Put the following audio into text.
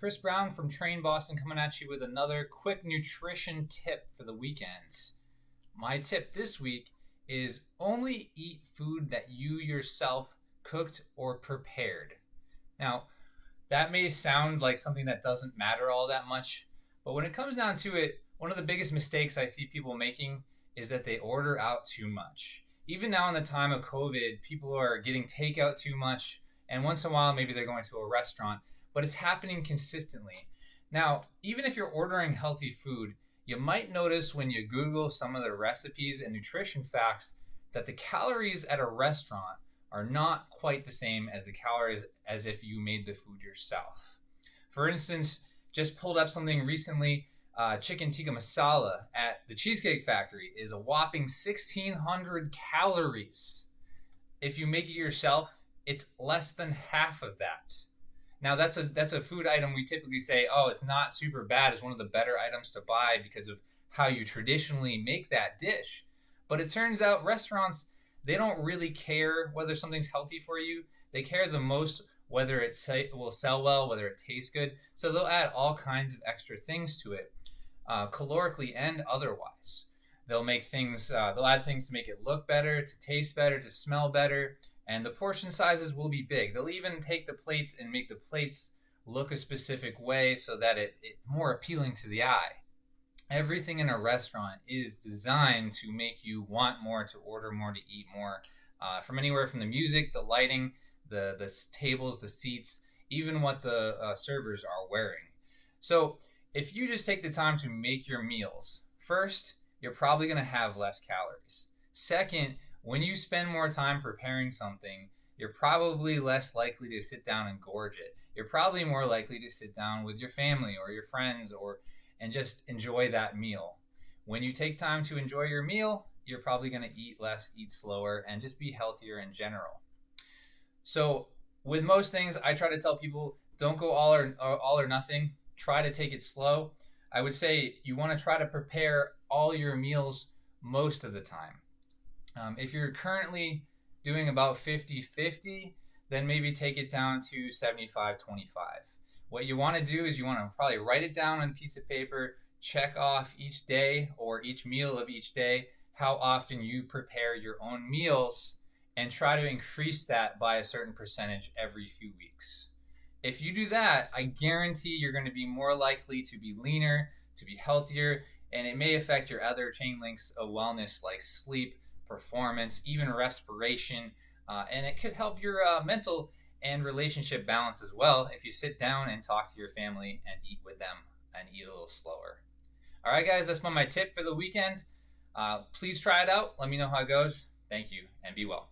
Chris Brown from Train Boston coming at you with another quick nutrition tip for the weekend. My tip this week is only eat food that you yourself cooked or prepared. Now, that may sound like something that doesn't matter all that much, but when it comes down to it, one of the biggest mistakes I see people making is that they order out too much. Even now in the time of COVID, people are getting takeout too much, and once in a while maybe they're going to a restaurant, but it's happening consistently. Now, even if you're ordering healthy food, you might notice when you Google some of the recipes and nutrition facts that the calories at a restaurant are not quite the same as the calories as if you made the food yourself. For instance, just pulled up something recently. Chicken tikka masala at the Cheesecake Factory is a whopping 1,600 calories. If you make it yourself, it's less than half of that. Now that's a food item we typically say, oh, it's not super bad. It's one of the better items to buy because of how you traditionally make that dish. But it turns out restaurants, they don't really care whether something's healthy for you. They care the most whether will sell well, whether it tastes good. So they'll add all kinds of extra things to it, calorically and otherwise. They'll add things to make it look better, to taste better, to smell better, and the portion sizes will be big. They'll even take the plates and make the plates look a specific way so that it's more appealing to the eye. Everything in a restaurant is designed to make you want more, to order more, to eat more. From anywhere from the music, the lighting, the tables, the seats, even what the servers are wearing. So if you just take the time to make your meals, first, you're probably going to have less calories. Second, when you spend more time preparing something, you're probably less likely to sit down and gorge it. You're probably more likely to sit down with your family or your friends and just enjoy that meal. When you take time to enjoy your meal, you're probably going to eat less, eat slower, and just be healthier in general. So with most things, I try to tell people don't go all or nothing. Try to take it slow. I would say you want to try to prepare all your meals most of the time. If you're currently doing about 50-50, then maybe take it down to 75-25. What you want to do is you want to probably write it down on a piece of paper, check off each day or each meal of each day, how often you prepare your own meals, and try to increase that by a certain percentage every few weeks. If you do that, I guarantee you're going to be more likely to be leaner, to be healthier, and it may affect your other chain links of wellness like sleep, performance, even respiration, and it could help your mental and relationship balance as well if you sit down and talk to your family and eat with them and eat a little slower. All right, guys, that's my tip for the weekend. Please try it out. Let me know how it goes. Thank you, and be well.